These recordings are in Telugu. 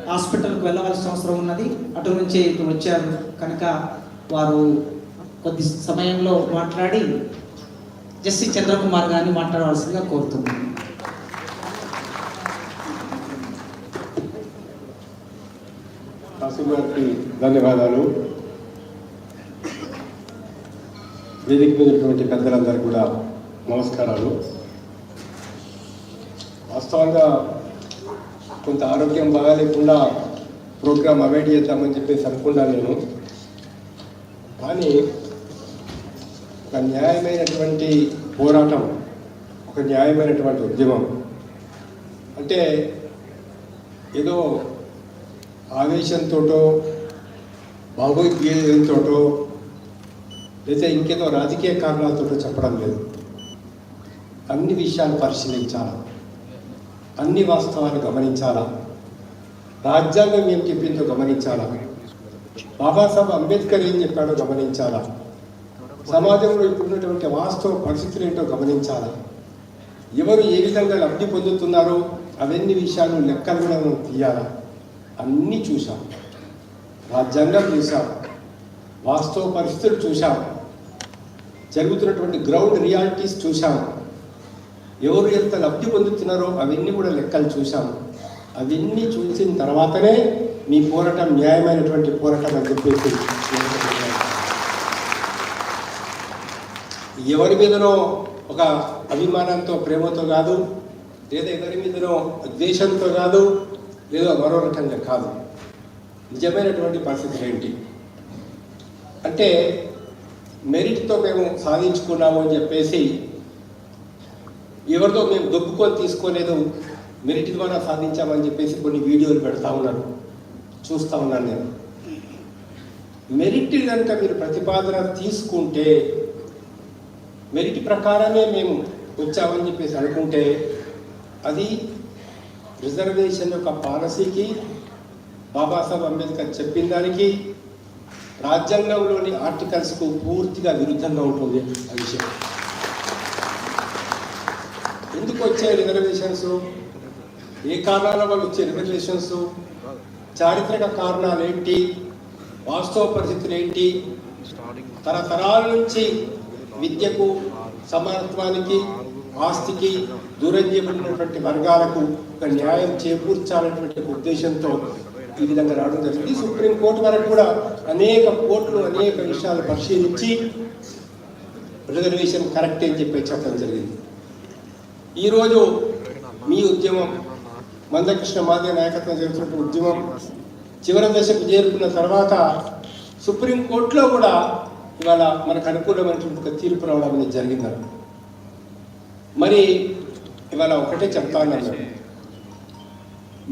హాస్పిటల్కి వెళ్ళవలసిన అవసరం ఉన్నది. అటు నుంచి ఇటు వచ్చారు కనుక వారు కొద్ది సమయంలో మాట్లాడి జస్సి చంద్రకుమార్ గారిని మాట్లాడవలసిందిగా కోరుతున్నాను. ధన్యవాదాలు. వేదిక మీదటువంటి పెద్దలందరూ కూడా నమస్కారాలు. వాస్తవంగా కొంత ఆరోగ్యం బాగాలేకుండా ప్రోగ్రామ్ అవాయిడ్ చేద్దామని చెప్పేసి అనుకున్నాను నేను. కానీ ఒక న్యాయమైనటువంటి పోరాటం, ఒక న్యాయమైనటువంటి ఉద్యమం అంటే ఏదో ఆవేశంతోటో భావోద్వేగంతోటో లేదా ఇంకేదో రాజకీయ కారణాలతో చెప్పడం లేదు. అన్ని విషయాలు పరిశీలించాలా, అన్ని వాస్తవాలు గమనించాలా, రాజ్యాంగం ఏం చెప్పిందో గమనించాలా, బాబాసాహెబ్ అంబేద్కర్ ఏం చెప్పాడో గమనించాలా, సమాజంలో ఇప్పుడున్నటువంటి వాస్తవ పరిస్థితులు ఏంటో గమనించాలా, ఎవరు ఏ విధంగా లబ్ధి పొందుతున్నారో అవన్నీ విషయాలు లెక్కలు కూడా మనం తీయాలా. అన్నీ చూసాం, రాజ్యాంగం చూసాం, వాస్తవ పరిస్థితులు చూసాం, జరుగుతున్నటువంటి గ్రౌండ్ రియాలిటీస్ చూసాం, ఎవరు ఎంత లబ్ధి పొందుతున్నారో అవన్నీ కూడా లెక్కలు చూసాం. అవన్నీ చూసిన తర్వాతనే మీ పోరాటం న్యాయమైనటువంటి పోరాటం అని చెప్పేసి ఎవరి మీదనో ఒక అభిమానంతో ప్రేమతో కాదు, లేదా ఎవరి మీదనో ద్వేషంతో కాదు, లేదా మరో రకంగా కాదు. నిజమైనటువంటి పరిస్థితి ఏంటి అంటే మెరిట్తో మేము సాధించుకున్నాము అని చెప్పేసి ఎవరితో మేము దొప్పుకొని తీసుకోలేదు, మెరిట్ ద్వారా సాధించామని చెప్పేసి కొన్ని వీడియోలు పెడతా ఉన్నారు, చూస్తూ ఉన్నాను నేను. మెరిట్ కనుక మీరు ప్రతిపాదన తీసుకుంటే, మెరిట్ ప్రకారమే మేము వచ్చామని చెప్పేసి అనుకుంటే అది రిజర్వేషన్ యొక్క పాలసీకి, బాబాసాహెబ్ అంబేద్కర్ చెప్పిన దానికి, రాజ్యాంగంలోని ఆర్టికల్స్కు పూర్తిగా విరుద్ధంగా ఉంటుంది ఆ విషయం. ఎందుకు వచ్చే రిజర్వేషన్స్, ఏ కారణాల వల్ల వచ్చే రిజర్వేషన్స్, చారిత్రక కారణాలు ఏంటి, వాస్తవ పరిస్థితులు ఏంటి, తరతరాల నుంచి విద్యకు, సమానత్వానికి, ఆస్తికి దూరం చేయబడినటువంటి వర్గాలకు ఒక న్యాయం చేకూర్చాలనేటువంటి ఉద్దేశంతో ఈ విధంగా రావడం జరిగింది. సుప్రీంకోర్టు వరకు కూడా అనేక కోర్టులు అనేక విషయాలు పరిశీలించి రిజర్వేషన్ కరెక్ట్ అని చెప్పి చెప్పడం జరిగింది. ఈరోజు మీ ఉద్యమం, మందకృష్ణ మాదిగ నాయకత్వం జరుగుతున్న ఉద్యమం చివరి దశకు చేరుకున్న తర్వాత సుప్రీంకోర్టులో కూడా ఇవాళ మనకు అనుకూలమైనటువంటి ఒక తీర్పు రావడం అనేది జరిగింది. మరి ఇవాళ ఒకటే చెప్తాను,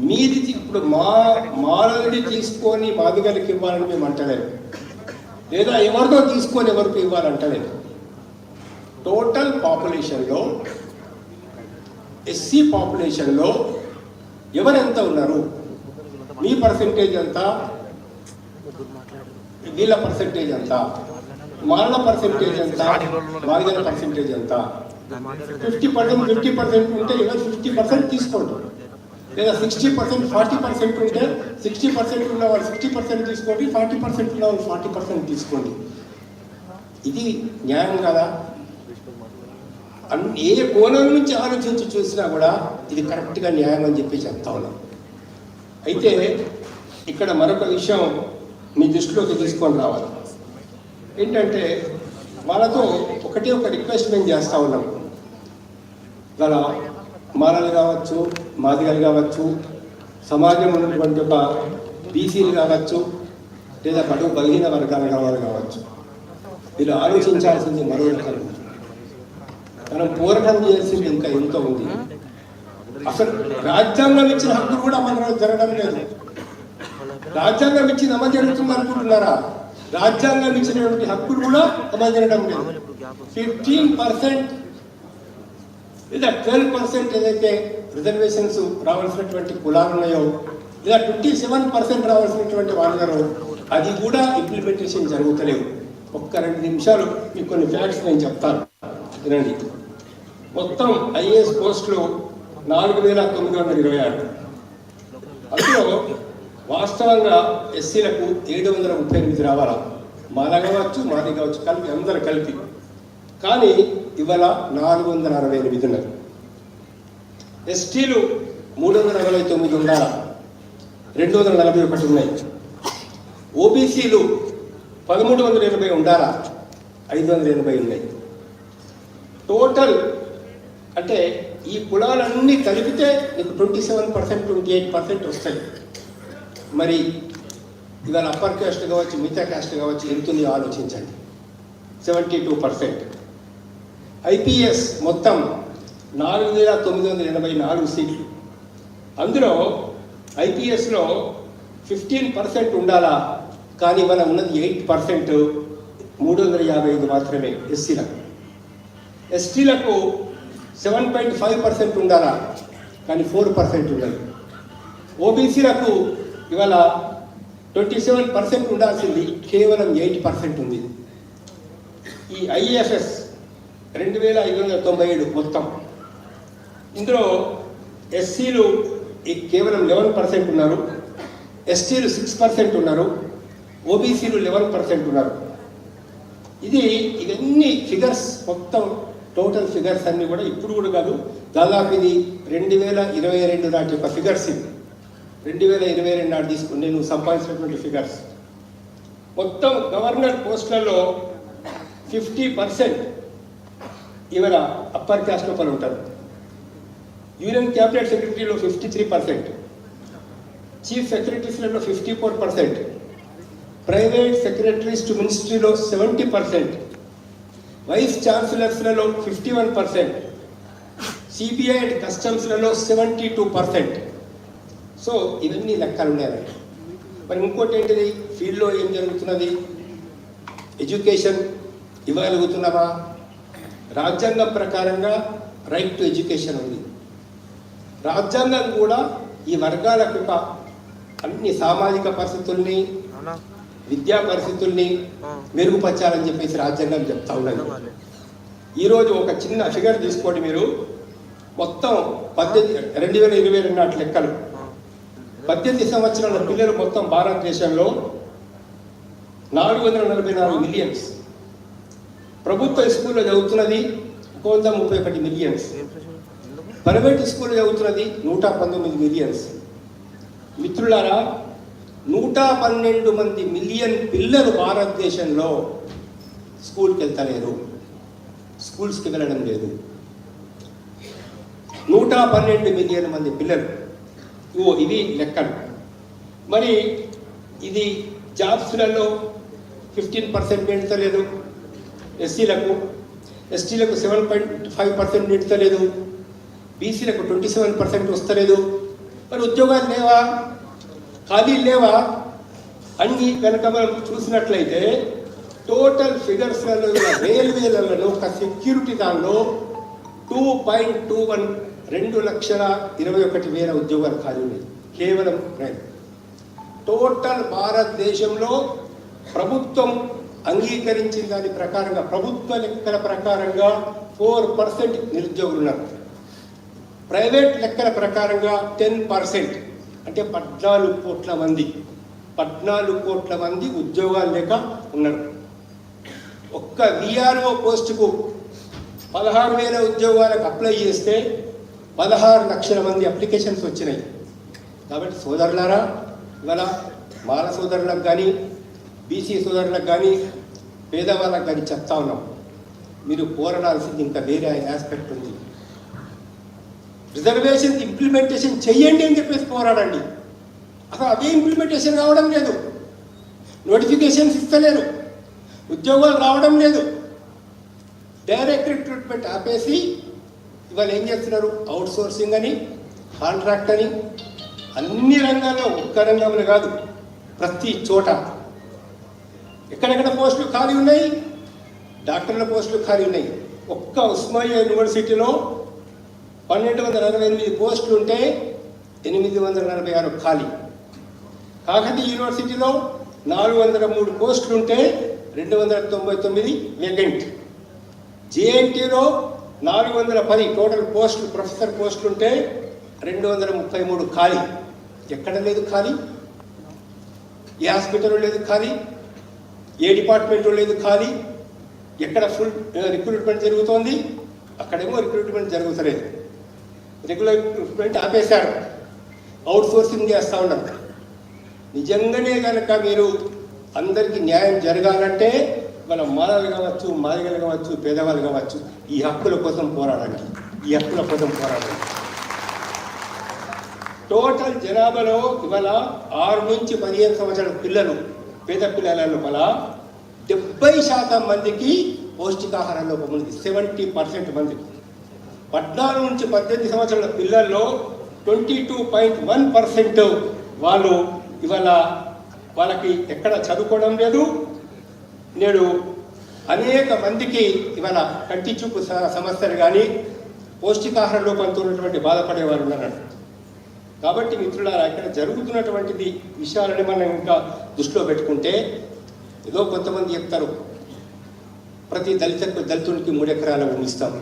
మీది ఇప్పుడు మానవుడి తీసుకొని మాదిగలకి ఇవ్వాలని మేము అంటలేదు, లేదా ఎవరితో తీసుకొని ఎవరికి ఇవ్వాలంటలేదు. టోటల్ పాపులేషన్లో, ఎస్సీ పాపులేషన్లో ఎవరెంత ఉన్నారు, మీ పర్సెంటేజ్ ఎంత, వీళ్ళ పర్సెంటేజ్ ఎంత, మానవ పర్సెంటేజ్ ఎంత, మాదిగల పర్సెంటేజ్ ఎంత, 50% ఉంటే ఇవాళ 50% తీసుకోండి, లేదా 60% 40% ఉంటే 60% ఉన్న వాళ్ళు 60% తీసుకోండి, 40% ఉన్న వాళ్ళు 40% తీసుకోండి. ఇది న్యాయం కదా? ఏ కోణం నుంచి ఆలోచించి చూసినా కూడా ఇది కరెక్ట్గా న్యాయం అని చెప్పి చెప్తా ఉన్నాం. అయితే ఇక్కడ మరొక విషయం మీ దృష్టిలోకి తీసుకొని రావాలి. ఏంటంటే వాళ్ళతో ఒకటే ఒక రిక్వెస్ట్ మేము చేస్తూ ఉన్నాం. వాళ్ళ మాలలు కావచ్చు, మాదిగలు కావచ్చు, సమాజంలో ఉన్నటువంటి ఒక బీసీలు కావచ్చు, లేదా కడుగు బలహీన వర్గాల కావచ్చు, వీళ్ళు ఆలోచించాల్సింది మరో రకం. మనం పోరాటం చేయాల్సింది ఇంకా ఎంతో ఉంది. అసలు రాజ్యాంగం ఇచ్చిన హక్కులు కూడా అమలు జరగడం లేదు. రాజ్యాంగం ఇచ్చిన అమలు జరుగుతుంది అనుకుంటున్నారా? రాజ్యాంగం ఇచ్చినటువంటి హక్కులు కూడా అమలు జరగడం లేదు. 15% లేదా 12% ఏదైతే రిజర్వేషన్స్ రావాల్సినటువంటి కులాలు ఉన్నాయో, లేదా 27% రావాల్సినటువంటి వాళ్ళలో అది కూడా ఇంప్లిమెంటేషన్ జరుగుతలేవు. ఒక్క 2 నిమిషాలు మీకు కొన్ని ఫ్యాక్ట్స్ నేను చెప్తాను, వినండి. మొత్తం ఐఏఎస్ పోస్టులు 4926, వాస్తవంగా ఎస్సీలకు 738 రావాలా, మాలా కావచ్చు మాది కావచ్చు కలిపి అందరు కలిపి. కానీ ఇవాళ 468 ఉన్నారు. ఎస్టీలు 349 ఉండాలా, 241 ఉన్నాయి. ఓబీసీలు 1380 ఉండాలా, 580 ఉన్నాయి. టోటల్ అంటే ఈ కులాలన్నీ కలిపితే నీకు 27%, 28% వస్తాయి. మరి ఇవాళ అప్పర్ కాస్ట్ కావచ్చు, మిగతా కాస్ట్ కావచ్చు, ఎంతుంది ఆలోచించండి. 72%. ఐపీఎస్ మొత్తం 4984 సీట్లు. అందులో ఐపీఎస్లో 15% ఉండాలా, కానీ ఇవాళ ఉన్నది 8%, 355 మాత్రమే ఎస్సీలకు. ఎస్టీలకు 7.5% ఉండాలా, కానీ 4% ఉన్నది. ఓబీసీలకు ఇవాళ 27% ఉండాల్సింది, కేవలం 8% ఉంది. ఈ ఐఏఎఫ్ఎస్ 2597 మొత్తం. ఇందులో ఎస్సీలు కేవలం 11% ఉన్నారు, ఎస్టీలు 6% ఉన్నారు, ఓబీసీలు 11% ఉన్నారు. ఇవన్నీ ఫిగర్స్ మొత్తం టోటల్ ఫిగర్స్ అన్నీ కూడా ఇప్పుడు కూడా కాదు, దాదాపు ఇది 2022 నాటి యొక్క ఫిగర్స్. ఇది 2022 నాటి తీసుకుని నేను సంపాదించినటువంటి ఫిగర్స్. మొత్తం గవర్నర్ పోస్టులలో 50% ఇవాళ అప్పర్ క్యాస్ట్ లోపల ఉంటారు. యూనియన్ క్యాబినెట్ సెక్రటరీలో 53%, చీఫ్ సెక్రటరీస్లలో 54%, ప్రైవేట్ సెక్రటరీస్ టు మినిస్ట్రీలో 70%, వైస్ ఛాన్సలర్స్లలో 51%, సిబిఐ అండ్ కస్టమ్స్లలో 72%. సో ఇవన్నీ లెక్కలు ఉన్నాయి. మరి ఇంకోటి ఏంటిది, ఫీల్డ్లో ఏం జరుగుతున్నది, ఎడ్యుకేషన్ ఇవ్వగలుగుతున్నామా? రాజ్యాంగం ప్రకారంగా రైట్ టు ఎడ్యుకేషన్ ఉంది. రాజ్యాంగం కూడా ఈ వర్గాలకు అన్ని సామాజిక పరిస్థితుల్ని, విద్యా పరిస్థితుల్ని మెరుగుపరచాలని చెప్పేసి రాజ్యాంగం చెప్తా ఉన్నది. ఈరోజు ఒక చిన్న ఫిగర్ తీసుకోండి మీరు. మొత్తం 2022 నాటి లెక్కలు, 18 సంవత్సరాల పిల్లలు మొత్తం భారతదేశంలో 444 మిలియన్స్. ప్రభుత్వ స్కూల్లో చదువుతున్నది 131 మిలియన్స్. ప్రైవేట్ స్కూల్లో చదువుతున్నది 119 మిలియన్స్. మిత్రులారా, 112 మిలియన్ పిల్లలు భారతదేశంలో స్కూల్కి వెళ్తలేరు, స్కూల్స్కి వెళ్ళడం లేదు. 112 మిలియన్ మంది పిల్లలు. ఇవి లెక్కలు. మరి ఇది జాబ్స్లలో 15% నిండతలేదు ఎస్సీలకు, ఎస్టీలకు 7.5% నిండతలేదు, బీసీలకు 27% వస్తలేదు. మరి ఉద్యోగాలు లేవా, ఖాళీలు లేవా? అన్ని కనుక మనం చూసినట్లయితే టోటల్ ఫిగర్స్లలో రైల్వేలలో ఒక సెక్యూరిటీ దానిలో 2.21 2,21,000 ఉద్యోగాలు ఖాళీ ఉన్నాయి కేవలం రైల్వే. టోటల్ భారతదేశంలో ప్రభుత్వం అంగీకరించిన దాని ప్రకారంగా, ప్రభుత్వ లెక్కల ప్రకారంగా 4% నిరుద్యోగులు ఉన్నారు. ప్రైవేట్ లెక్కల ప్రకారంగా 10%, అంటే 14 కోట్ల మంది, 14 కోట్ల మంది ఉద్యోగాలు లేక ఉన్నారు. ఒక్క విఆర్ఓ పోస్టుకు 16,000 ఉద్యోగాలకు అప్లై చేస్తే 16 లక్షల మంది అప్లికేషన్స్ వచ్చినాయి. కాబట్టి సోదరులారా, ఇవాళ మాల సోదరులకు కానీ, బీసీ సోదరులకు కానీ, పేదవాళ్ళకు కానీ చెప్తా ఉన్నాం, మీరు పోరాడాల్సింది ఇంకా వేరే ఆస్పెక్ట్ ఉంది. రిజర్వేషన్ ఇంప్లిమెంటేషన్ చెయ్యండి అని చెప్పేసి పోరాడండి. అసలు అవే ఇంప్లిమెంటేషన్ రావడం లేదు, నోటిఫికేషన్స్ ఇస్తలేరు, ఉద్యోగాలు రావడం లేదు. డైరెక్ట్ రిక్రూట్మెంట్ ఆపేసి ఇవాళ ఏం చేస్తున్నారు, అవుట్ సోర్సింగ్ అని, కాంట్రాక్ట్ అని, అన్ని రంగాల్లో, ఒక్క రంగంలో కాదు, ప్రతి చోట ఎక్కడెక్కడ పోస్టులు ఖాళీ ఉన్నాయి, డాక్టర్ల పోస్టులు ఖాళీ ఉన్నాయి. ఒక్క ఉస్మానియా యూనివర్సిటీలో 1268 పోస్టులు ఉంటే 846 ఖాళీ. కాకతీయ యూనివర్సిటీలో 403 పోస్టులు ఉంటే 299 వేకెంట్. జేఎన్టీలో 410 టోటల్ పోస్టులు, ప్రొఫెసర్ పోస్టులు ఉంటే 233 ఖాళీ. ఎక్కడ లేదు ఖాళీ? ఏ హాస్పిటల్ లేదు ఖాళీ, ఏ డిపార్ట్మెంట్ లేదు ఖాళీ, ఎక్కడ ఫుల్ రిక్రూట్మెంట్ జరుగుతోంది, అక్కడేమో రిక్రూట్మెంట్ జరుగుతలేదు. రిక్రూట్మెంట్ ఆపేశారు, అవుట్ సోర్సింగ్ చేస్తూ ఉన్నారు. నిజంగానే కనుక మీరు అందరికీ న్యాయం జరగాలంటే మన మాలలు కావచ్చు, మాదిగలు కావచ్చు, పేదవాళ్ళు కావచ్చు, ఈ హక్కుల కోసం పోరాడండి, ఈ హక్కుల కోసం పోరాడండి. టోటల్ జనాభాలో ఇవాళ 6 నుంచి 15 సంవత్సరాల పిల్లలు, పేద పిల్లల లోపల 70% మందికి పౌష్టికాహార లోపం ఉంది. 70% మందికి. 14 నుంచి 18 సంవత్సరాల పిల్లల్లో 22.1% వాళ్ళు ఇవాళ వాళ్ళకి ఎక్కడ చదువుకోవడం లేదు. నేడు అనేక మందికి ఇవాళ కంటి చూపు సమస్యలు కానీ పౌష్టికాహార లోపంతో ఉన్నటువంటి బాధపడేవారు ఉన్నారు. కాబట్టి మిత్రులారా, ఇక్కడ జరుగుతున్నటువంటిది విషయాలని మనం ఇంకా దృష్టిలో పెట్టుకుంటే, ఏదో కొంతమంది చెప్తారు ప్రతి దళితునికి 3 ఎకరాల భూమి ఇస్తాం,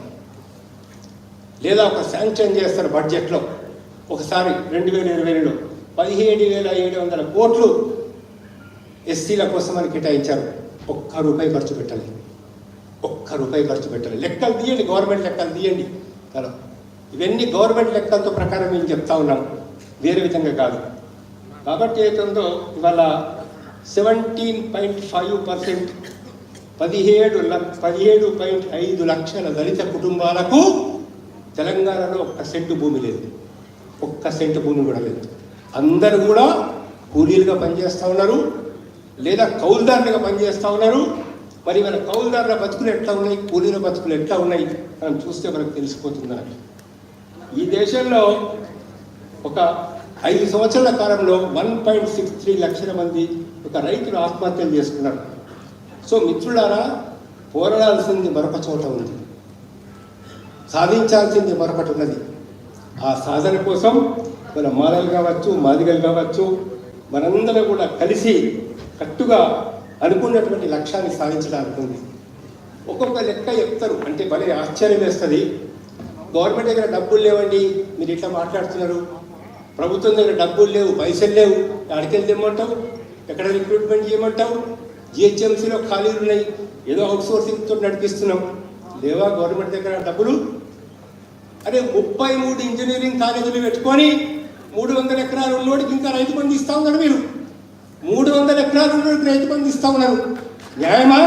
లేదా ఒక శాంక్షన్ చేస్తారు బడ్జెట్లో. ఒకసారి 2022లో 17,700 కోట్లు ఎస్సీల కోసం అని కేటాయించారు. ఒక్క రూపాయి ఖర్చు పెట్టాలి, ఒక్క రూపాయి ఖర్చు పెట్టాలి. లెక్కలు తీయండి, గవర్నమెంట్ లెక్కలు తీయండి కదా. ఇవన్నీ గవర్నమెంట్ లెక్కలతో ప్రకారం మేము చెప్తా ఉన్నాం, వేరే విధంగా కాదు. కాబట్టి ఏతుందో ఇవాళ 17.5% 17.5 లక్షల దళిత కుటుంబాలకు తెలంగాణలో 1 సెంటు భూమి లేదు, 1 సెంటు భూమి కూడా లేదు. అందరూ కూడా కూలీలుగా పనిచేస్తూ ఉన్నారు, లేదా కౌలుదారులుగా పనిచేస్తూ ఉన్నారు. మరి మన కౌలుదారుల బతుకులు ఎట్లా ఉన్నాయి, కూలీల బతుకులు ఎట్లా ఉన్నాయి మనం చూస్తే మనకు తెలిసిపోతుంది. ఈ దేశంలో ఒక 5 సంవత్సరాల కాలంలో 1.63 లక్షల మంది ఒక రైతులు ఆత్మహత్యలు చేసుకున్నారు. సో మిత్రులారా, పోరాడాల్సింది మరొక చోట ఉంది, సాధించాల్సింది మరొకటి ఉన్నది. ఆ సాధన కోసం మన మాలలు కావచ్చు, మాదిగలు కావచ్చు, మనందరం కూడా కలిసి కట్టుగా అనుకున్నటువంటి లక్ష్యాన్ని సాధించడానికి ఉంది. ఒక్కొక్క లెక్క చెప్తారు, అంటే భలే ఆశ్చర్యం వేస్తుంది. గవర్నమెంట్ దగ్గర డబ్బులు లేవండి, మీరు ఇట్లా మాట్లాడుతున్నారు, ప్రభుత్వం దగ్గర డబ్బులు లేవు, పైసలు లేవు, అడికెళ్ళి తెమ్మంటావు, ఎక్కడ రిక్రూట్మెంట్ చేయమంటావు, జిహెచ్ఎంసీలో ఖాళీలు ఉన్నాయి, ఏదో అవుట్ సోర్సింగ్తో నడిపిస్తున్నాం, లేవా గవర్నమెంట్ దగ్గర డబ్బులు? అరే 33 ఇంజనీరింగ్ కాలేజీలు పెట్టుకొని 300 ఎకరాలు ఉన్నోడికి ఇంకా రైతు బంధు ఇస్తా ఉన్నారు. మీరు 300 ఎకరాలు ఉన్నోడికి రైతు బంధు ఇస్తా ఉన్నారు, న్యాయమా?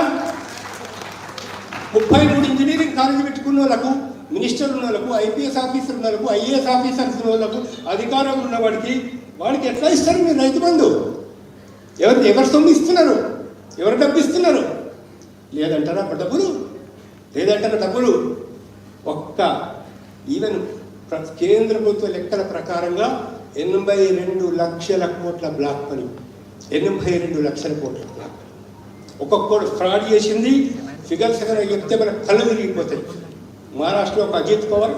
33 ఇంజనీరింగ్ కాలేజీ పెట్టుకున్న వాళ్ళకు, మినిస్టర్ ఉన్న వాళ్ళకు, ఐపీఎస్ ఆఫీసర్ ఉన్న వాళ్ళకు, ఐఏఎస్ ఆఫీసర్స్ ఉన్న వాళ్ళకు, అధికారం ఉన్న వాడికి ఎట్లా ఇస్తారు మీరు రైతు బంధు? ఎవరు సొమ్ము ఇస్తున్నారు? ఎవరు డబ్బు ఇస్తున్నారు? లేదంటారా డబ్బులు? లేదంటారా డబ్బులు? ఒక్క ఈవెన్ కేంద్ర ప్రభుత్వ లెక్కల ప్రకారంగా 82 లక్షల కోట్ల బ్లాక్ మనీ, 82 లక్షల కోట్ల బ్లాక్. ఒక్కొక్కడు ఫ్రాడ్ చేసింది ఫిగర్స్ దగ్గర చెప్తే మన కళ్ళు విరిగిపోతాయి. మహారాష్ట్రలో ఒక అజిత్ పవార్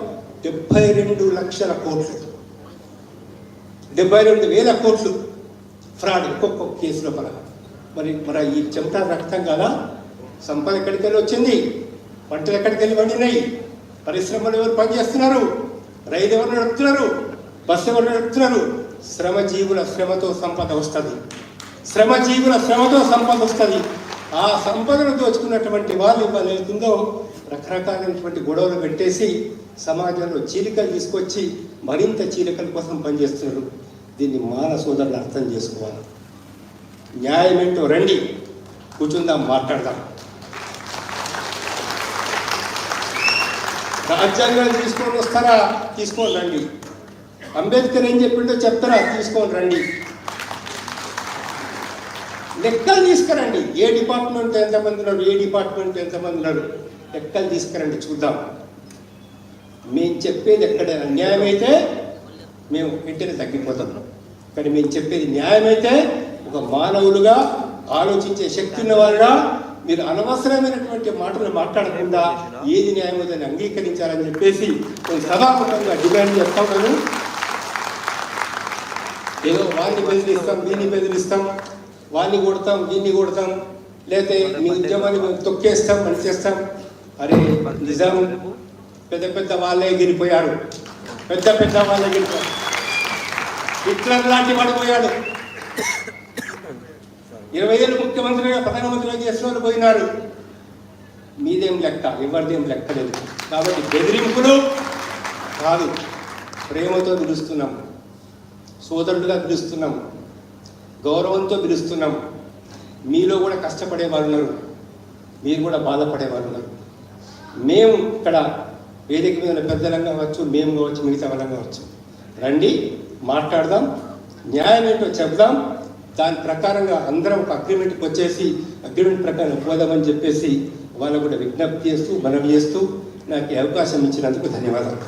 72 లక్షల కోట్లు, 72,000 కోట్లు ఫ్రాడ్ ఒక్కొక్క కేసులో పడ. మరి ఈ చెమట రక్తం కదా, సంపద ఎక్కడికి వెళ్ళి వచ్చింది, పంటలు ఎక్కడికి వెళ్ళి పండినాయి, పరిశ్రమలు ఎవరు పనిచేస్తున్నారు, రైలు ఎవరు నడుపుతున్నారు, బస్సు ఎవరు నడుపుతున్నారు? శ్రమజీవుల శ్రమతో సంపద వస్తుంది, శ్రమజీవుల శ్రమతో సంపద వస్తుంది. ఆ సంపదను దోచుకున్నటువంటి వాళ్ళు ఇవాళ ఏతుందో రకరకాలైనటువంటి గొడవలు పెట్టేసి సమాజంలో చీలికలు తీసుకొచ్చి మరింత చీలికల కోసం పనిచేస్తున్నారు. దీన్ని మాన సోదరులు అర్థం చేసుకోవాలి. న్యాయం ఏంటో రండి, కూర్చుందాం, మాట్లాడదాం. రాజ్యాంగాలు తీసుకొని వస్తారా? తీసుకొని రండి. అంబేద్కర్ ఏం చెప్పిండో చెప్తారా? తీసుకొని రండి. లెక్కలు తీసుకురండి. ఏ డిపార్ట్మెంట్ ఎంతమంది ఉన్నారు, ఏ డిపార్ట్మెంట్ ఎంతమంది ఉన్నారు, లెక్కలు తీసుకురండి, చూద్దాం. మేము చెప్పేది ఎక్కడ అన్యాయమైతే మేము వెంటనే తగ్గిపోతాం. కానీ మేము చెప్పేది న్యాయమైతే ఒక మానవులుగా ఆలోచించే శక్తి ఉన్నవారుగా మీరు అనవసరమైనటువంటి మాటలు మాట్లాడకుండా ఏది న్యాయమో దాన్ని అంగీకరించాలని చెప్పేసి నేను సభాముఖంగా డిమాండ్ చేస్తా ఉన్నాను. ఏదో వాడిని బెదిరిస్తాం, దీన్ని బెదిరిస్తాం, వాడిని కొడతాం, దీన్ని కొడతాం, లేకపోతే మీ ఉద్యమాన్ని మేము తొక్కేస్తాం, పని చేస్తాం. అరే నిజం, పెద్ద పెద్ద వాళ్ళే గిరిపోయారు, పెద్ద పెద్ద వాళ్ళే గిరిపోయారు. హిట్లర్ లాంటి వాడు పోయాడు, 20 ఏళ్ళు ముఖ్యమంత్రిగా ప్రధానమంత్రిగా చేసిన వాళ్ళు పోయినారు. మీదేం లెక్క, ఎవరిదేం లెక్క లేదు. కాబట్టి బెదిరింపులు కాదు, ప్రేమతో పిలుస్తున్నాం, సోదరులుగా పిలుస్తున్నాం, గౌరవంతో పిలుస్తున్నాం. మీలో కూడా కష్టపడే వాళ్ళు ఉన్నారు, మీరు కూడా బాధపడే వాళ్ళు ఉన్నారు. మేము ఇక్కడ వేదిక మీద ఉన్న పెద్దలంగా కావచ్చు, మేము కావచ్చు, మిగతా వాళ్ళం కావచ్చు, రండి మాట్లాడదాం, న్యాయం ఏంటో చెప్దాం, దాని ప్రకారంగా అందరం ఒక అగ్రిమెంట్కి వచ్చేసి అగ్రిమెంట్ ప్రకారం పోదామని చెప్పేసి వాళ్ళకు కూడా విజ్ఞప్తి చేస్తూ, మనవి చేస్తూ నాకు ఈ అవకాశం ఇచ్చినందుకు ధన్యవాదాలు.